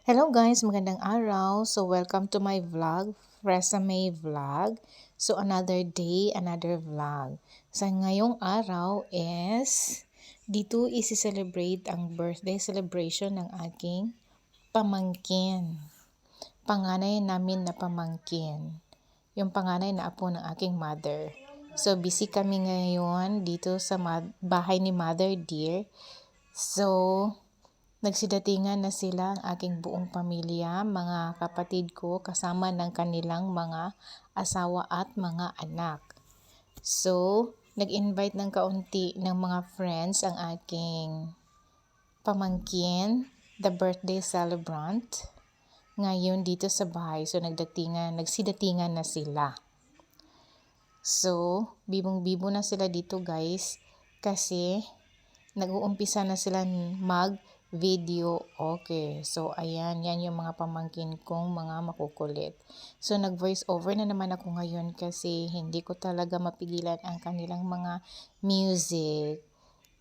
Hello guys, magandang araw. So welcome to my vlog, Resume Vlog. So another day, another vlog. Sa ngayong araw is dito isi-celebrate ang birthday celebration ng aking pamangkin. Panganay namin na pamangkin. Yung panganay na apo ng aking mother. So busy kami ngayon dito sa bahay ni Mother Dear. So nagsidatingan na sila ang aking buong pamilya, mga kapatid ko kasama ng kanilang mga asawa at mga anak. So, nag-invite ng kaunti ng mga friends ang aking pamangkin, the birthday celebrant, ngayon dito sa bahay. So, nagsidatingan na sila. So, bibong-bibo na sila dito guys kasi nag-uumpisa na sila mag-video. Okay. So, ayan. Yan yung mga pamangkin kong mga makukulit. So, nag-voice over na naman ako ngayon kasi hindi ko talaga mapigilan ang kanilang mga music.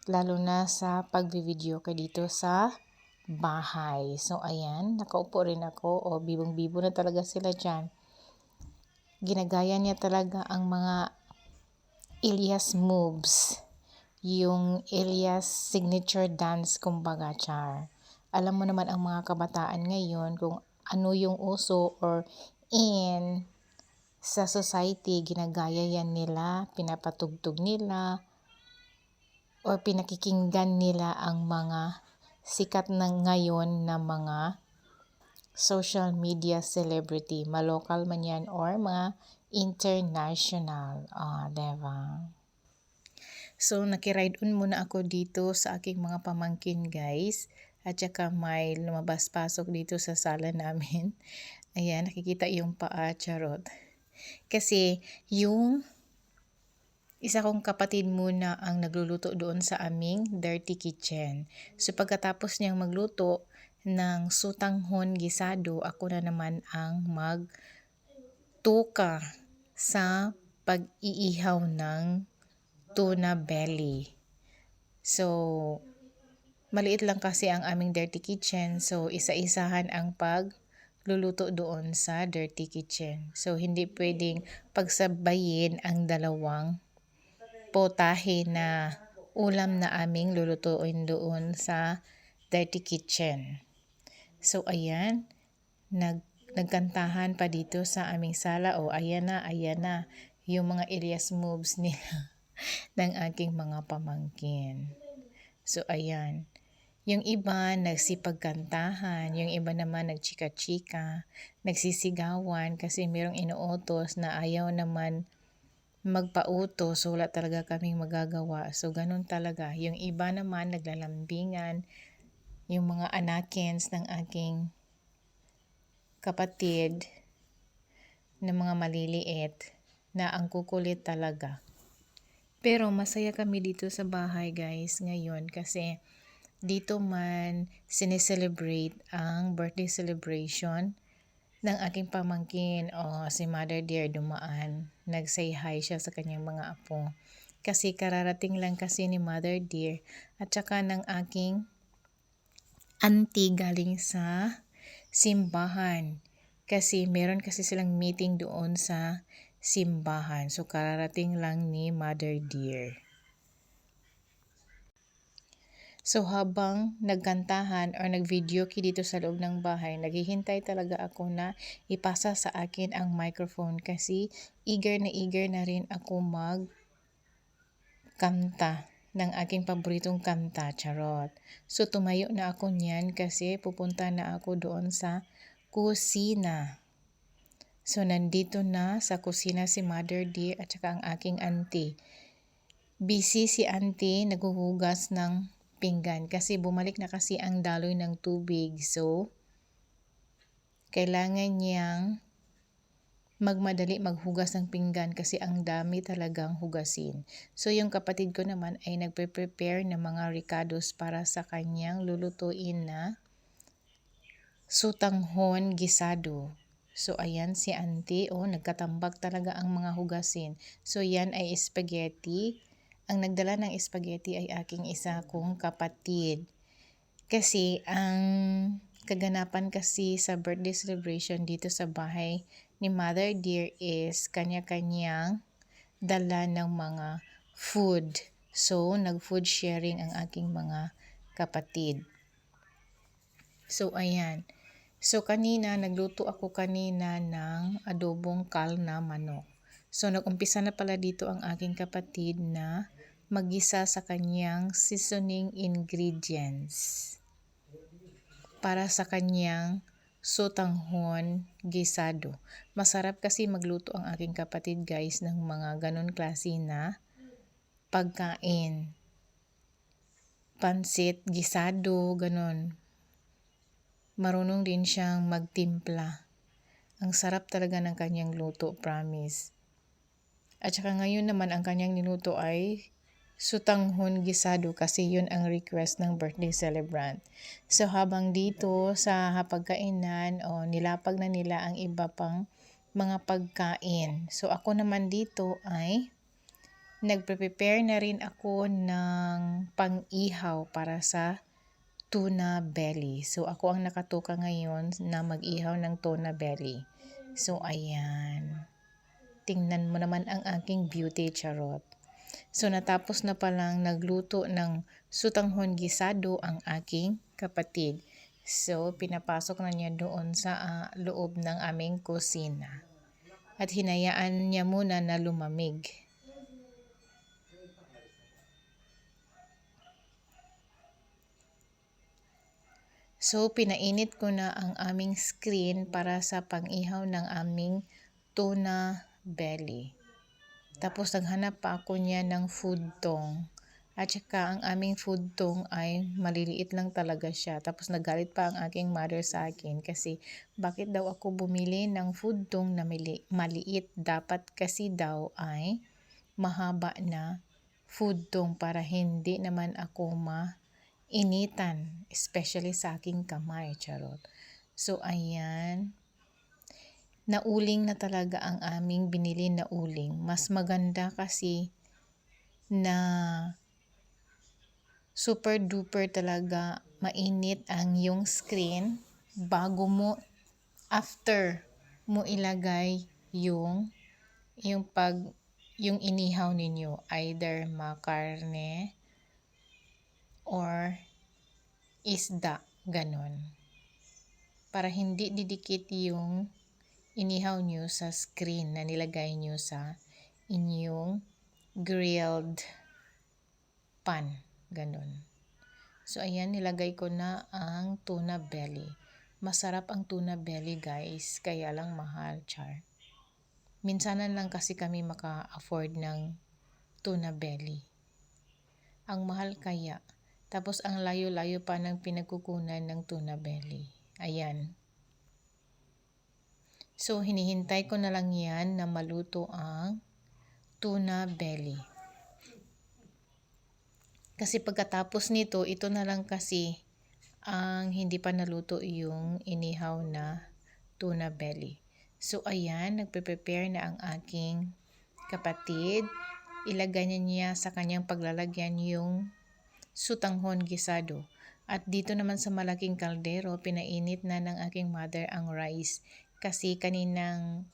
Lalo na sa pag-video ka dito sa bahay. So, ayan. Nakaupo rin ako. O, bibong-bibo na talaga sila dyan. Ginagaya niya talaga ang mga Elias moves. Yung Elias signature dance kumbaga, char. Alam mo naman ang mga kabataan ngayon kung ano yung uso or in sa society, ginagaya yan nila, pinapatugtog nila, or pinakikinggan nila ang mga sikat na ngayon na mga social media celebrity, ma-local man yan or mga international. Diba? So, nakiride on muna ako dito sa aking mga pamangkin guys. At saka may lumabas-pasok dito sa sala namin. Ayan, nakikita yung paa, charot. Kasi yung isa kong kapatid muna ang nagluluto doon sa aming dirty kitchen. So, pagkatapos niyang magluto ng sutanghon gisado, ako na naman ang magtuka sa pag-iihaw ng tuna belly. So, maliit lang kasi ang aming dirty kitchen. So, isa-isahan ang pagluluto doon sa dirty kitchen. So, hindi pwedeng pagsabayin ang dalawang potahe na ulam na aming lulutuin doon sa dirty kitchen. So, ayan. Nagkantahan pa dito sa aming sala. O, ayan na. Yung mga Elias moves nila ng aking mga pamangkin. So, ayan. Yung iba nagsipagkantahan, yung iba naman nagchika-chika, nagsisigawan kasi mayroong inuutos na ayaw naman magpautos, so wala talaga kaming magagawa. So, ganun talaga. Yung iba naman naglalambingan, yung mga anakins ng aking kapatid na mga maliliit na ang kukulit talaga. Pero masaya kami dito sa bahay guys ngayon kasi dito man sineselebrate ang birthday celebration ng aking pamangkin. Si Mother Dear dumaan. Nag-say hi siya sa kanyang mga apo. Kasi kararating lang kasi ni Mother Dear at saka ng aking auntie galing sa simbahan. Kasi meron kasi silang meeting doon sa simbahan. So, kararating lang ni Mother Dear. So, habang nagkantahan or nag-video dito sa loob ng bahay, naghihintay talaga ako na ipasa sa akin ang microphone kasi eager na rin ako magkanta ng aking paboritong kanta, charot. So, tumayo na ako niyan kasi pupunta na ako doon sa kusina. So, nandito na sa kusina si Mother Dear at saka ang aking auntie. Busy si auntie, naghuhugas ng pinggan kasi bumalik na kasi ang daloy ng tubig. So, kailangan niyang magmadali maghugas ng pinggan kasi ang dami talagang hugasin. So, yung kapatid ko naman ay nagpe-prepare ng mga ricados para sa kanyang lulutuin na sutanghon gisado. So, ayan si auntie. Nagkatambak talaga ang mga hugasin. So, yan ay spaghetti. Ang nagdala ng spaghetti ay aking isa kong kapatid. Kasi ang kaganapan kasi sa birthday celebration dito sa bahay ni Mother Dear is kanya-kanyang dala ng mga food. So, nag-food sharing ang aking mga kapatid. So, ayan. So, nagluto ako kanina ng adobong kal na manok. So, nag-umpisa na pala dito ang aking kapatid na mag-isa sa kanyang seasoning ingredients para sa kanyang sotanghon gisado. Masarap kasi magluto ang aking kapatid guys ng mga ganon klase na pagkain. Pansit, gisado, ganon. Marunong din siyang magtimpla. Ang sarap talaga ng kanyang luto, promise. At saka ngayon naman ang kanyang niluto ay sotanghon gisado kasi yun ang request ng birthday celebrant. So habang dito sa hapagkainan nilapag na nila ang iba pang mga pagkain. So ako naman dito ay nagpe-prepare na rin ako ng pang-ihaw para sa tuna belly. So ako ang nakatuka ngayon na mag-ihaw ng tuna belly. So ayan. Tingnan mo naman ang aking beauty, charot. So natapos na palang nagluto ng sotanghon gisado ang aking kapatid. So pinapasok na niya doon sa loob ng aming kusina. At hinayaan niya muna na lumamig. So pinainit ko na ang aming screen para sa pang-ihaw ng aming tuna belly. Tapos naghanap pa ako niya ng food tong. At saka ang aming food tong ay maliliit lang talaga siya. Tapos nagalit pa ang aking mother sa akin kasi bakit daw ako bumili ng food tong na maliit. Dapat kasi daw ay mahaba na food tong para hindi naman ako mainitan. Especially sa aking kamay, charot. So ayan. Nauling na talaga ang aming binili na uling. Mas maganda kasi na super duper talaga mainit ang yung screen bago mo after mo ilagay yung inihaw ninyo, either makarne or isda, ganon. Para hindi didikit yung inihaw nyo sa screen na nilagay nyo sa inyong grilled pan. Ganon. So, ayan, nilagay ko na ang tuna belly. Masarap ang tuna belly, guys. Kaya lang mahal, char. Minsanan lang kasi kami maka-afford ng tuna belly. Ang mahal kaya. Tapos, ang layo-layo pa ng pinagkukunan ng tuna belly. Ayan. So, hinihintay ko na lang yan na maluto ang tuna belly. Kasi pagkatapos nito, ito na lang kasi ang hindi pa naluto yung inihaw na tuna belly. So, ayan, nagpe-prepare na ang aking kapatid. Ilagay niya sa kanyang paglalagyan yung sotanghon gisado. At dito naman sa malaking kaldero, pinainit na ng aking mother ang rice. Kasi kaninang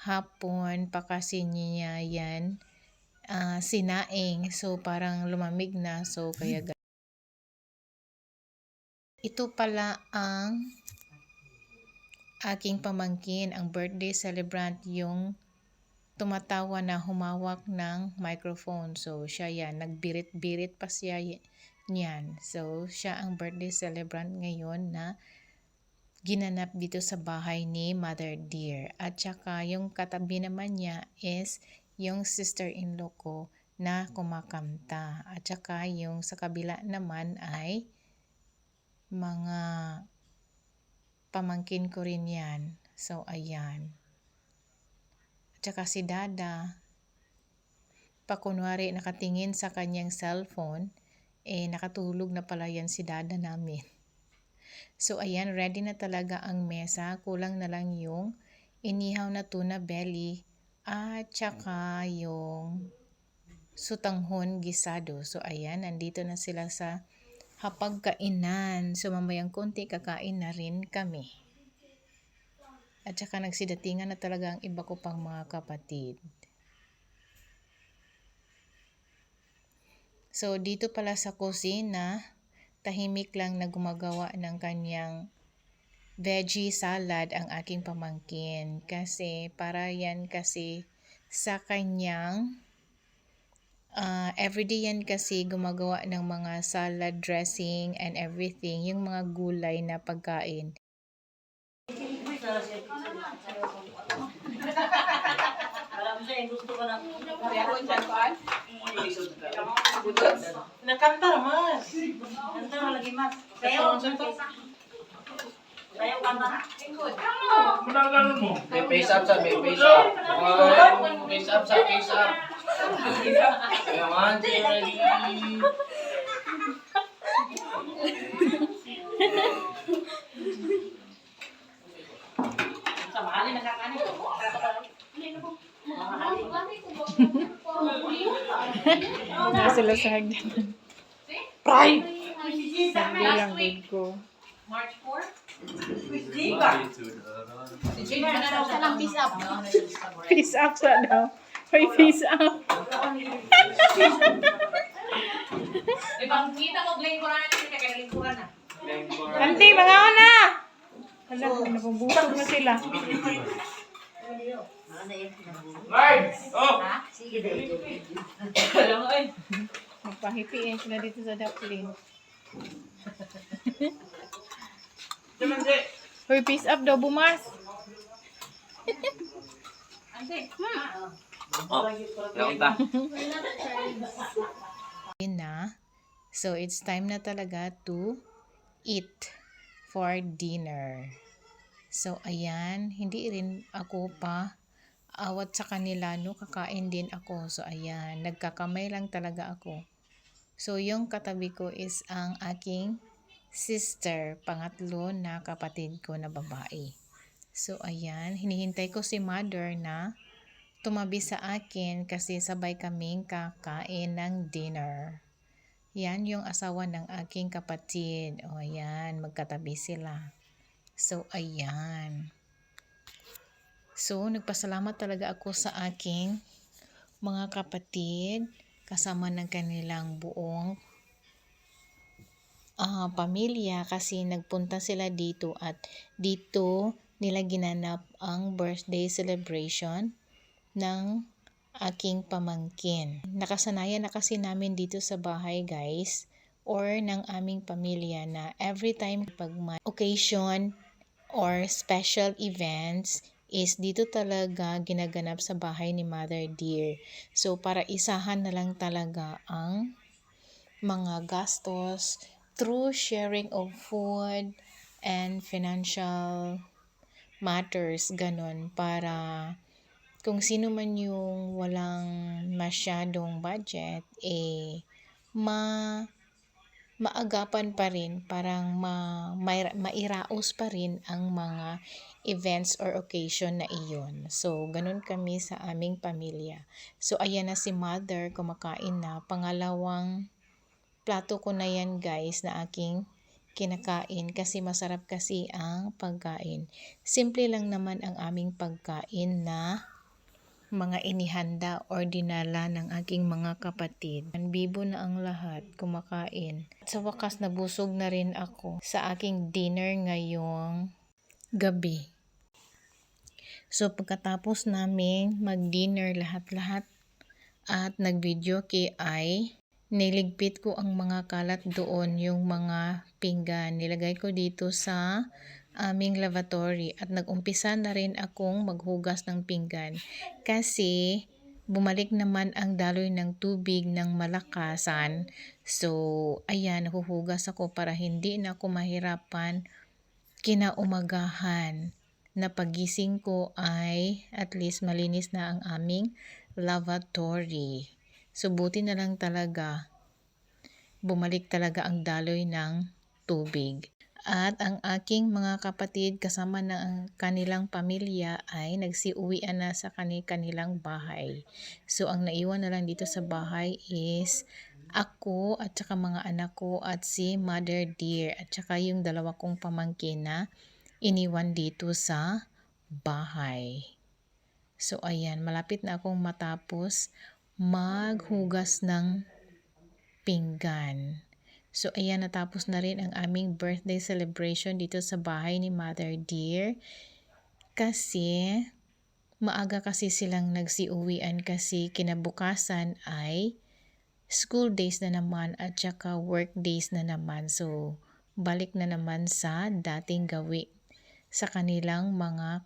hapon pa kasi niya yan sinaing. So parang lumamig na. So kaya ito pala ang aking pamangkin, ang birthday celebrant, yung tumatawa na humawak ng microphone. So siya yan, nagbirit-birit pa siya niyan. So siya ang birthday celebrant ngayon na ginanap dito sa bahay ni Mother Dear. At saka yung katabi naman niya is yung sister-in-law ko na kumakanta. At saka yung sa kabila naman ay mga pamangkin ko rin yan. So ayan. At saka si Dada, pakunwari nakatingin sa kanyang cellphone, nakatulog na pala yan si Dada namin. So ayan, ready na talaga ang mesa. Kulang na lang yung inihaw na tuna belly at saka yung sotanghon gisado. So ayan, nandito na sila sa hapagkainan. So mamayang konti kakain na rin kami. At saka nagsidatingan na talaga ang iba ko pang mga kapatid. So dito pala sa kusina, tahimik lang na gumagawa ng kanyang veggie salad ang aking pamangkin. Kasi para yan kasi sa kanyang everyday yan kasi gumagawa ng mga salad dressing and everything, yung mga gulay na pagkain. Nakanta naman. Kanta na lagi mas. Sayaw kanta. May face up sa may face up. Face up sa face up. Kaya man, ready. Sa mahali nakakanin. Sila sa hagdanan. Pride! Hindi lang good ko. March 4? Diba? Saan ang peace up? Peace up sa daw. May peace up. Ibang kita mo, lingkuran na siya, kaya lingkuran na. Aunty, mga na! Hala, nabubusog na sila. Lord! Oh! Alam mo eh. Magpahipiin sila dito sa Daplin. Naman, Jay. Hoy, peace up daw, bumas. Ante. Oh, kaya Na. So, it's time na talaga to eat for dinner. So, ayan, hindi rin ako pa awat sa kanila, no, kakain din ako. So, ayan, nagkakamay lang talaga ako. So, yung katabi ko is ang aking sister, pangatlo na kapatid ko na babae. So, ayan, hinihintay ko si mother na tumabi sa akin kasi sabay kaming kakain ng dinner. Yan yung asawa ng aking kapatid. O, ayan, magkatabi sila. So, ayan. So, nagpasalamat talaga ako sa aking mga kapatid kasama ng kanilang buong pamilya kasi nagpunta sila dito at dito nila ginanap ang birthday celebration ng aking pamangkin. Nakasanayan na kasi namin dito sa bahay, guys, or ng aming pamilya na every time pag may occasion or special events is dito talaga ginaganap sa bahay ni Mother Dear. So, para isahan na lang talaga ang mga gastos through sharing of food and financial matters, ganon, para kung sino man yung walang masyadong budget, maagapan pa rin, parang mairaos pa rin ang mga events or occasion na iyon. So, ganun kami sa aming pamilya. So, ayan na si mother, kumakain na. Pangalawang plato ko na yan, guys, na aking kinakain kasi masarap kasi ang pagkain. Simple lang naman ang aming pagkain na mga inihanda or dinala ng aking mga kapatid. Bibo na ang lahat, kumakain. At sa wakas, nabusog na rin ako sa aking dinner ngayong gabi. So, pagkatapos namin mag-dinner lahat-lahat at nag-video ay niligpit ko ang mga kalat doon, yung mga pinggan. Nilagay ko dito sa aming lavatory at nag-umpisa na rin akong maghugas ng pinggan kasi bumalik naman ang daloy ng tubig ng malakasan. So, ayan, nahuhugas ako para hindi na ako mahirapan kinaumagahan na pagising ko ay at least malinis na ang aming lavatory. So, buti na lang talaga bumalik talaga ang daloy ng tubig. At ang aking mga kapatid kasama ng kanilang pamilya ay nagsiuwian na sa kanilang bahay. So, ang naiwan na lang dito sa bahay is ako at saka mga anak ko at si Mother Dear at saka yung dalawa kong pamangkin na iniwan dito sa bahay. So ayan, malapit na akong matapos maghugas ng pinggan. So ayan, natapos na rin ang aming birthday celebration dito sa bahay ni Mother Dear. Kasi maaga kasi silang nagsiuwian kasi kinabukasan ay school days na naman at saka work days na naman. So, balik na naman sa dating gawi sa kanilang mga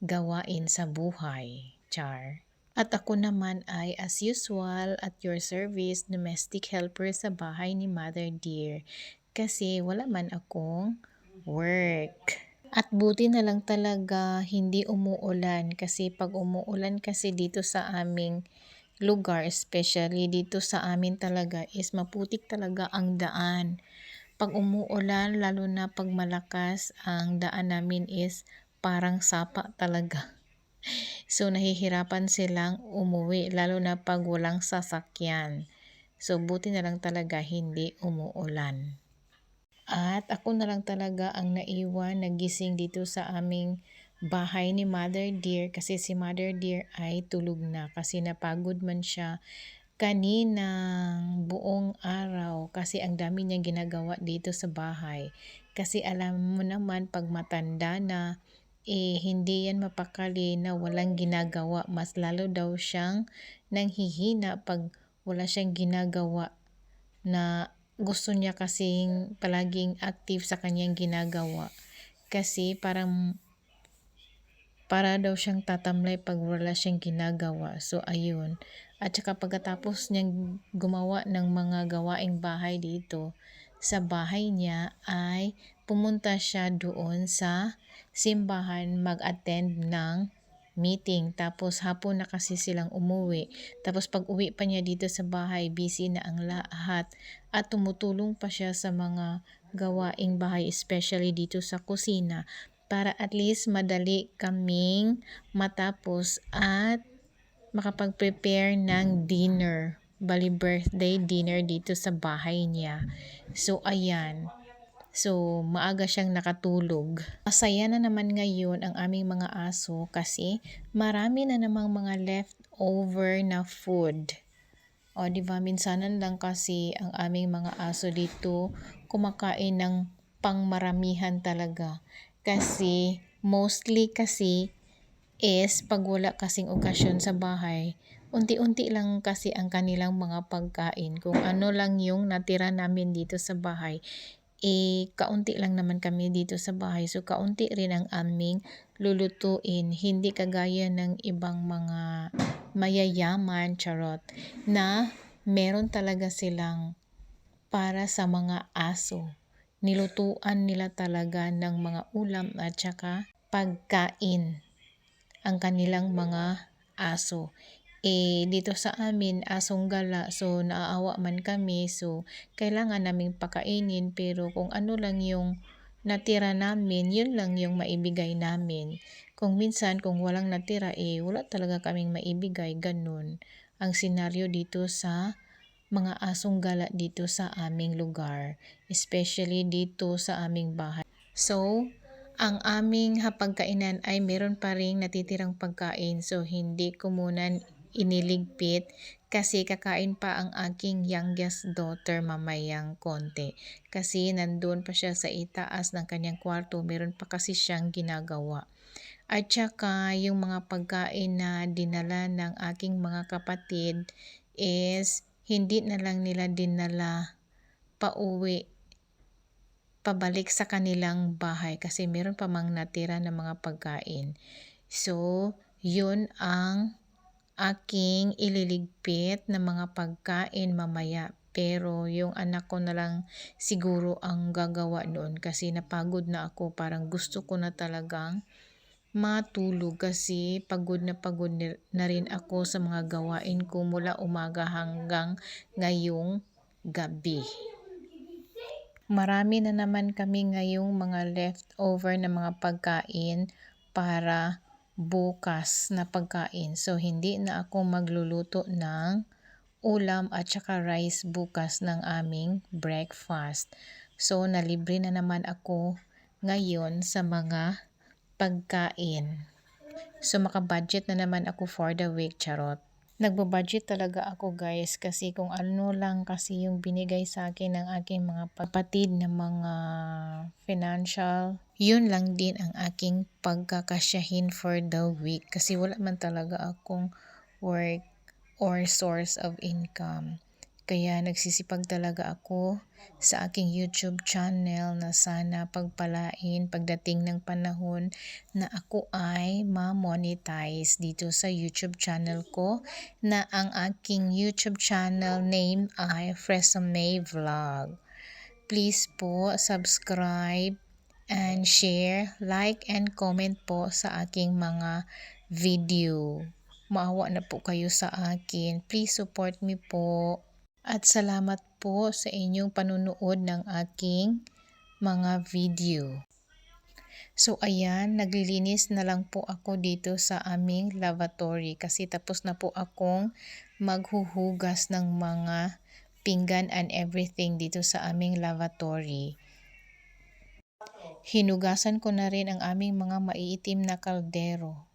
gawain sa buhay. Char. At ako naman ay as usual at your service domestic helper sa bahay ni Mother Dear kasi wala man akong work. At buti na lang talaga hindi umuulan kasi pag umuulan kasi dito sa aming lugar, especially dito sa amin talaga is maputik talaga ang daan. Pag umuulan, lalo na pag malakas, ang daan namin is parang sapa talaga. So nahihirapan silang umuwi lalo na pag walang sasakyan. So buti na lang talaga hindi umuulan. At ako na lang talaga ang naiwan, nagising dito sa aming bahay ni Mother Dear kasi si Mother Dear ay tulog na kasi napagod man siya kaninang buong araw kasi ang dami niyang ginagawa dito sa bahay. Kasi alam mo naman pag matanda na hindi yan mapakali na walang ginagawa. Mas lalo daw siyang nanghihina pag wala siyang ginagawa na gusto niya kasing palaging active sa kanyang ginagawa. Kasi para daw siyang tatamlay pag wala siyang ginagawa. So, ayun. At saka pagkatapos niyang gumawa ng mga gawaing bahay dito, sa bahay niya ay pumunta siya doon sa simbahan mag-attend ng meeting. Tapos hapon na kasi silang umuwi. Tapos pag uwi pa niya dito sa bahay, busy na ang lahat. At tumutulong pa siya sa mga gawaing bahay, especially dito sa kusina. Para at least madali kaming matapos at makapag-prepare ng dinner. Bali birthday dinner dito sa bahay niya. So ayan. So, maaga siyang nakatulog. Masaya na naman ngayon ang aming mga aso kasi marami na namang mga leftover na food. O, di ba? Minsanan lang kasi ang aming mga aso dito kumakain ng pangmaramihan talaga. Kasi, mostly kasi is pag wala kasing okasyon sa bahay, unti-unti lang kasi ang kanilang mga pagkain. Kung ano lang yung natira namin dito sa bahay, kaunti lang naman kami dito sa bahay. So, kaunti rin ang aming lulutuin. Hindi kagaya ng ibang mga mayayaman, charot, na meron talaga silang para sa mga aso. Nilutuan nila talaga ng mga ulam at saka pagkain ang kanilang mga aso. Dito sa amin, asong gala, so naaawa man kami, so kailangan naming pakainin, pero kung ano lang yung natira namin, yun lang yung maibigay namin. Kung minsan, kung walang natira, wala talaga kaming maibigay, ganun. Ang senaryo dito sa mga asong gala dito sa aming lugar, especially dito sa aming bahay. So, ang aming hapagkainan ay meron pa ring natitirang pagkain, so hindi ko muna iniligpit kasi kakain pa ang aking youngest daughter mamayang konti. Kasi nandun pa siya sa itaas ng kanyang kwarto, meron pa kasi siyang ginagawa. At saka yung mga pagkain na dinala ng aking mga kapatid is hindi na lang nila dinala pabalik sa kanilang bahay kasi meron pa mang natira na mga pagkain. So, yun ang aking ililigpit na mga pagkain mamaya. Pero yung anak ko na lang siguro ang gagawa noon kasi napagod na ako. Parang gusto ko na talagang matulog kasi pagod na rin ako sa mga gawain ko mula umaga hanggang ngayong gabi. Marami na naman kami ngayong mga leftover na mga pagkain para bukas na pagkain. So, hindi na ako magluluto ng ulam at saka rice bukas ng aming breakfast. So, nalibre na naman ako ngayon sa mga pagkain. So, makabudget na naman ako for the week, charot. Nagbo-budget talaga ako guys kasi kung ano lang kasi yung binigay sa akin ng aking mga kapatid na mga financial, yun lang din ang aking pagkakasyahin for the week kasi wala man talaga akong work or source of income. Kaya nagsisipag talaga ako sa aking YouTube channel na sana pagpalain pagdating ng panahon na ako ay ma-monetize dito sa YouTube channel ko na ang aking YouTube channel name ay Fresame Vlog. Please po subscribe and share, like and comment po sa aking mga video. Maawa na po kayo sa akin. Please support me po. At salamat po sa inyong panunood ng aking mga video. So ayan, naglilinis na lang po ako dito sa aming lavatory kasi tapos na po akong maghuhugas ng mga pinggan and everything dito sa aming lavatory. Hinugasan ko na rin ang aming mga maiitim na kaldero.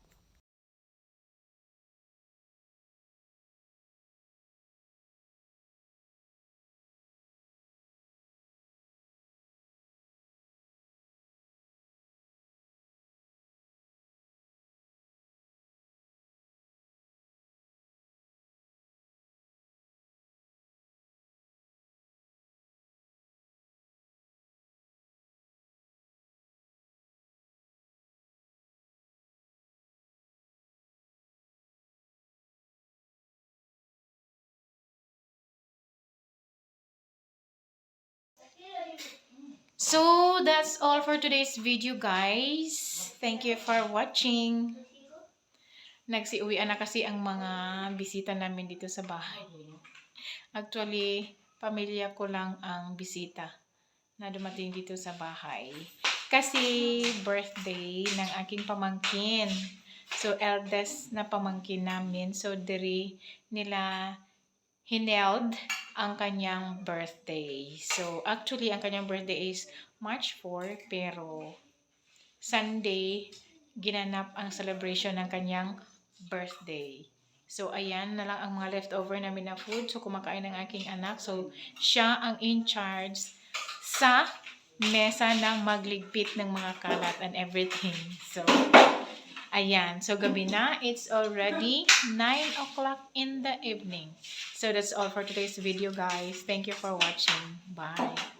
So, that's all for today's video, guys. Thank you for watching. Nagsiuwian na kasi ang mga bisita namin dito sa bahay. Actually, pamilya ko lang ang bisita na dumating dito sa bahay. Kasi birthday ng aking pamangkin. So, eldest na pamangkin namin. So, diri nila hineld ang kanyang birthday. So, actually, ang kanyang birthday is March 4, pero Sunday, ginanap ang celebration ng kanyang birthday. So, ayan na lang ang mga leftover namin na food. So, kumakain ng aking anak. So, siya ang in charge sa mesa ng magligpit ng mga kalat and everything. So, ayan. So, gabi na. It's already 9 o'clock in the evening. So, that's all for today's video, guys. Thank you for watching. Bye.